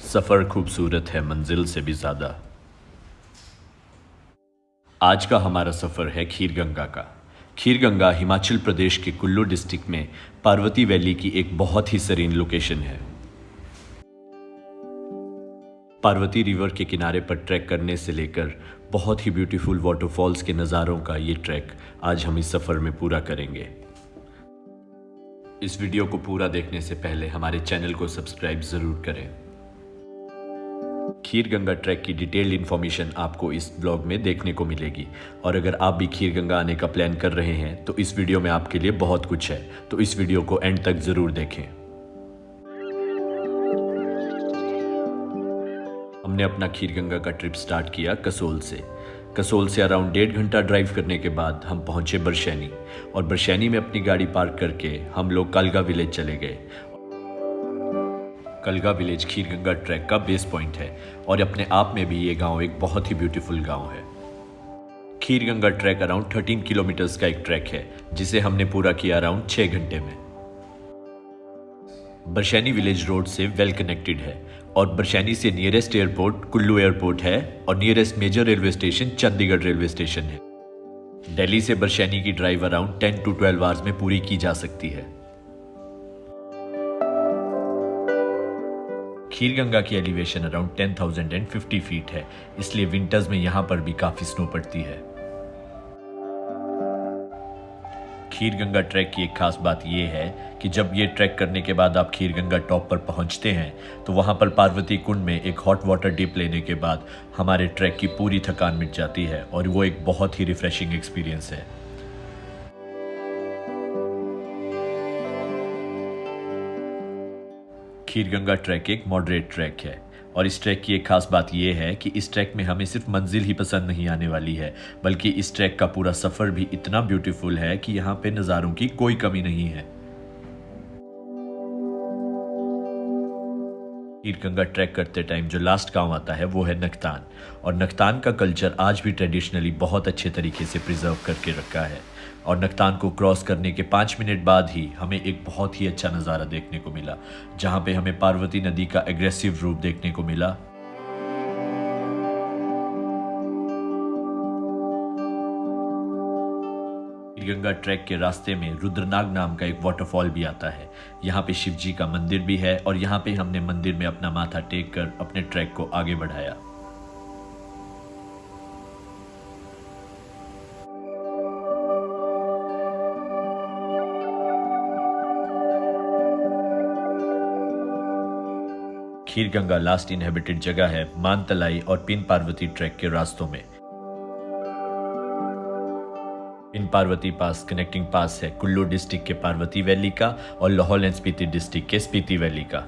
सफ़र खूबसूरत है मंजिल से भी ज़्यादा। आज का हमारा सफ़र है खीरगंगा का। खीरगंगा हिमाचल प्रदेश के कुल्लू डिस्ट्रिक्ट में पार्वती वैली की एक बहुत ही सीरीन लोकेशन है। पार्वती रिवर के किनारे पर ट्रैक करने से लेकर बहुत ही ब्यूटीफुल वाटरफॉल्स के नज़ारों का ये ट्रैक आज हम इस सफ़र में पूरा करेंगे। इस वीडियो को पूरा देखने से पहले हमारे चैनल को सब्सक्राइब ज़रूर करें। खीरगंगा ट्रैक की डिटेल्ड इन्फॉर्मेशन आपको इस ब्लॉग में देखने को मिलेगी और अगर आप भी खीरगंगा आने का प्लान कर रहे हैं तो इस वीडियो में आपके लिए बहुत कुछ है, तो इस वीडियो को एंड तक ज़रूर देखें। हमने अपना खीरगंगा का ट्रिप स्टार्ट किया कसोल से अराउंड 1.5 घंटा ड्राइव करने के बाद हम पहुंचे बरशैनी और बरशैनी में अपनी गाड़ी पार्क करके हम लोग कलगा विलेज चले गए। कलगा विलेज खीरगंगा ट्रैक का बेस पॉइंट है और अपने आप में भी ये गांव एक बहुत ही ब्यूटीफुल गांव है। खीरगंगा ट्रैक अराउंड 13 किलोमीटर्स का एक ट्रैक है जिसे हमने पूरा किया अराउंड 6 घंटे में। बरशैनी विलेज रोड से वेल कनेक्टेड है और बरशैनी से नियरेस्ट एयरपोर्ट कुल्लू एयरपोर्ट है और nearest major railway station Chandigarh railway station है। दिल्ली से बरशैनी की ड्राइव अराउंड 10 to 12 आवर्स में पूरी की जा सकती है। खीरगंगा की एलिवेशन अराउंड 10,050 फीट है, इसलिए विंटर्स में यहाँ पर भी काफ़ी स्नो पड़ती है। खीरगंगा ट्रैक की एक खास बात यह है कि जब ये ट्रैक करने के बाद आप खीरगंगा टॉप पर पहुँचते हैं तो वहाँ पर पार्वती कुंड में एक हॉट वाटर डिप लेने के बाद हमारे ट्रैक की पूरी थकान मिट जाती है और वो एक बहुत ही रिफ्रेशिंग एक्सपीरियंस है। खीरगंगा ट्रैक एक मॉडरेट ट्रैक है और इस ट्रैक की एक खास बात यह है कि इस ट्रैक में हमें सिर्फ मंजिल ही पसंद नहीं आने वाली है, बल्कि इस ट्रैक का पूरा सफ़र भी इतना ब्यूटीफुल है कि यहाँ पे नज़ारों की कोई कमी नहीं है। खीरगंगा ट्रैक करते टाइम जो लास्ट गांव आता है वो है नखतान और नखतान का कल्चर आज भी ट्रेडिशनली बहुत अच्छे तरीके से प्रिजर्व करके रखा है और नखतान को क्रॉस करने के 5 मिनट बाद ही हमें एक बहुत ही अच्छा नज़ारा देखने को मिला जहां पे हमें पार्वती नदी का एग्रेसिव रूप देखने को मिला। खीरगंगा ट्रैक के रास्ते में रुद्रनाग नाम का एक वाटरफॉल भी आता है। यहाँ पे शिव जी का मंदिर भी है और यहाँ पे हमने मंदिर में अपना माथा टेक कर अपने ट्रैक को आगे बढ़ाया। खीरगंगा लास्ट इनहेबिटेड जगह है मानतलाई और पिन पार्वती ट्रैक के रास्तों में। पिन पार्वती पास कनेक्टिंग पास है कुल्लू डिस्ट्रिक्ट के पार्वती वैली का और लाहौल एंड स्पीति डिस्ट्रिक्ट के स्पीति वैली का।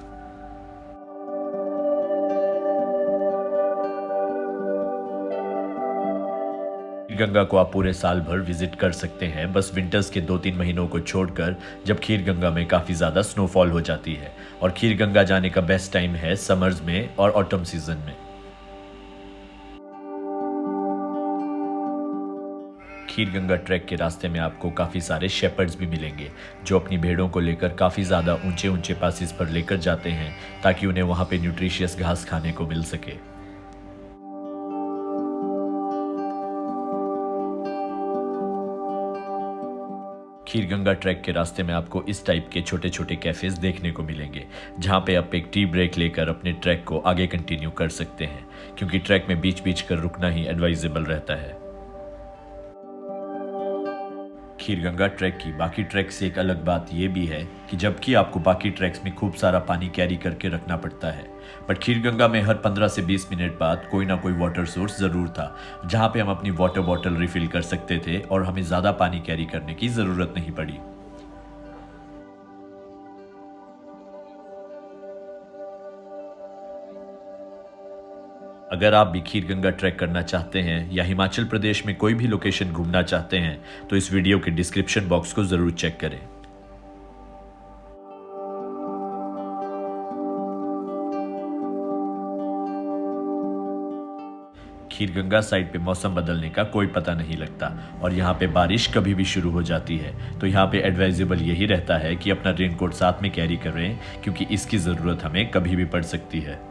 खीरगंगा को आप पूरे साल भर विजिट कर सकते हैं, बस विंटर्स के 2-3 महीनों को छोड़कर जब खीरगंगा में काफ़ी ज़्यादा स्नोफॉल हो जाती है और खीरगंगा जाने का बेस्ट टाइम है समर्स में और ऑटम सीजन में। खीरगंगा ट्रैक के रास्ते में आपको काफ़ी सारे शेपर्ड्स भी मिलेंगे जो अपनी भेड़ों को लेकर काफ़ी ज़्यादा ऊंचे ऊंचे पासिस पर लेकर जाते हैं ताकि उन्हें वहाँ पे न्यूट्रिशियस घास खाने को मिल सके। खीरगंगा ट्रैक के रास्ते में आपको इस टाइप के छोटे छोटे कैफेज देखने को मिलेंगे जहां पे आप एक टी ब्रेक लेकर अपने ट्रैक को आगे कंटिन्यू कर सकते हैं, क्योंकि ट्रैक में बीच बीच कर रुकना ही एडवाइजेबल रहता है। खीरगंगा ट्रैक की बाकी ट्रैक से एक अलग बात यह भी है कि जबकि आपको बाकी ट्रैक्स में खूब सारा पानी कैरी करके रखना पड़ता है, बट खीरगंगा में हर 15 से 20 मिनट बाद कोई ना कोई वाटर सोर्स ज़रूर था जहां पे हम अपनी वाटर बॉटल रिफिल कर सकते थे और हमें ज़्यादा पानी कैरी करने की ज़रूरत नहीं पड़ी। अगर आप भी खीरगंगा ट्रैक करना चाहते हैं या हिमाचल प्रदेश में कोई भी लोकेशन घूमना चाहते हैं तो इस वीडियो के डिस्क्रिप्शन बॉक्स को ज़रूर चेक करें। खीरगंगा साइड पे मौसम बदलने का कोई पता नहीं लगता और यहाँ पे बारिश कभी भी शुरू हो जाती है, तो यहाँ पे एडवाइजेबल यही रहता है कि अपना रेनकोट साथ में कैरी करें क्योंकि इसकी ज़रूरत हमें कभी भी पड़ सकती है।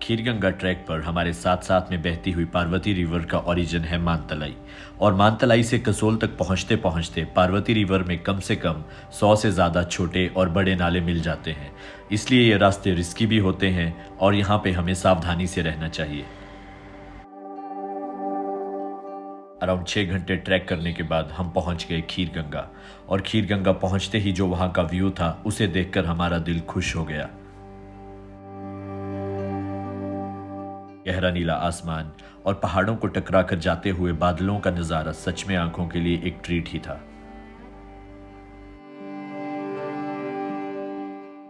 खीरगंगा ट्रैक पर हमारे साथ साथ में बहती हुई पार्वती रिवर का ओरिजिन है मानतलाई, और मानतलाई से कसोल तक पहुंचते पहुंचते पार्वती रिवर में कम से कम 100 से ज़्यादा छोटे और बड़े नाले मिल जाते हैं। इसलिए ये रास्ते रिस्की भी होते हैं और यहाँ पे हमें सावधानी से रहना चाहिए। अराउंड 6 घंटे ट्रैक करने के बाद हम पहुंच गए खीरगंगा, और खीरगंगा पहुंचते ही जो वहां का व्यू था उसे देखकर हमारा दिल खुश हो गया। गहरा नीला आसमान और पहाड़ों को टकराकर जाते हुए बादलों का नजारा सच में आंखों के लिए एक ट्रीट ही था।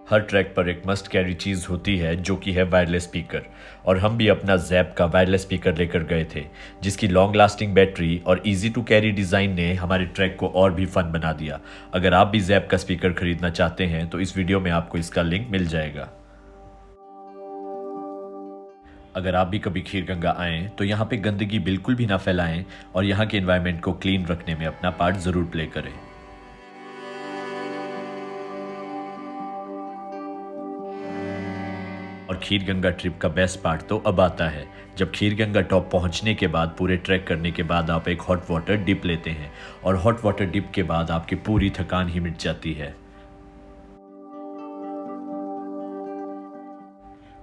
हर ट्रैक पर एक मस्ट कैरी चीज होती है जो कि है वायरलेस स्पीकर, और हम भी अपना ज़ैप का वायरलेस स्पीकर लेकर गए थे, जिसकी लॉन्ग लास्टिंग बैटरी और इजी टू कैरी डिज़ाइन ने हमारे ट्रैक को और भी फन बना दिया। अगर आप भी ज़ैप का स्पीकर खरीदना चाहते हैं तो इस वीडियो में आपको इसका लिंक मिल जाएगा। अगर आप भी कभी खीरगंगा आएँ तो यहाँ पे गंदगी बिल्कुल भी ना फैलाएं और यहाँ के एनवायरनमेंट को क्लीन रखने में अपना पार्ट ज़रूर प्ले करें। और खीरगंगा ट्रिप का बेस्ट पार्ट तो अब आता है, जब खीरगंगा टॉप पहुंचने के बाद पूरे ट्रैक करने के बाद आप एक हॉट वाटर डिप लेते हैं, और हॉट वाटर डिप के बाद आपकी पूरी थकान ही मिट जाती है।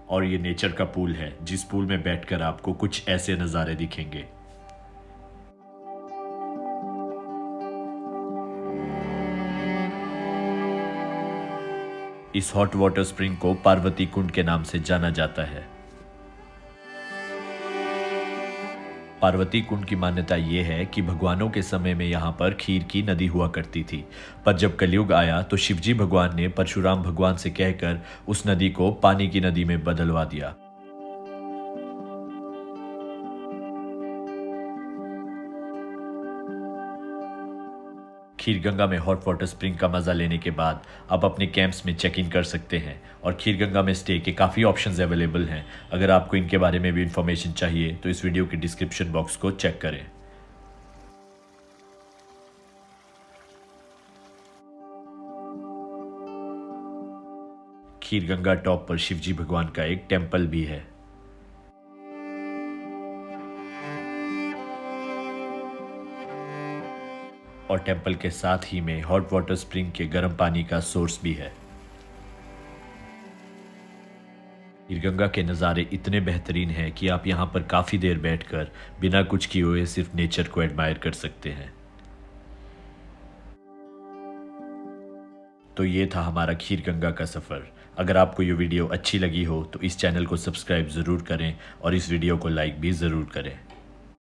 और ये नेचर का पूल है, जिस पूल में बैठकर आपको कुछ ऐसे नज़ारे दिखेंगे। इस हॉट वाटर स्प्रिंग को पार्वती कुंड के नाम से जाना जाता है। पार्वती कुंड की मान्यता ये है कि भगवानों के समय में यहाँ पर खीर की नदी हुआ करती थी, पर जब कलयुग आया तो शिवजी भगवान ने परशुराम भगवान से कहकर उस नदी को पानी की नदी में बदलवा दिया। खीरगंगा में हॉट वाटर स्प्रिंग का मज़ा लेने के बाद आप अपने कैंप्स में चेक इन कर सकते हैं, और खीरगंगा में स्टे के काफ़ी ऑप्शंस अवेलेबल हैं। अगर आपको इनके बारे में भी इंफॉर्मेशन चाहिए तो इस वीडियो के डिस्क्रिप्शन बॉक्स को चेक करें। खीरगंगा टॉप पर शिवजी भगवान का एक टेम्पल भी है। और टेंपल के साथ ही में हॉट वाटर स्प्रिंग के गर्म पानी का सोर्स भी है। खीरगंगा के नज़ारे इतने बेहतरीन हैं कि आप यहाँ पर काफ़ी देर बैठकर बिना कुछ किए हुए सिर्फ नेचर को एडमायर कर सकते हैं। तो ये था हमारा खीरगंगा का सफ़र। अगर आपको ये वीडियो अच्छी लगी हो तो इस चैनल को सब्सक्राइब ज़रूर करें और इस वीडियो को लाइक भी ज़रूर करें।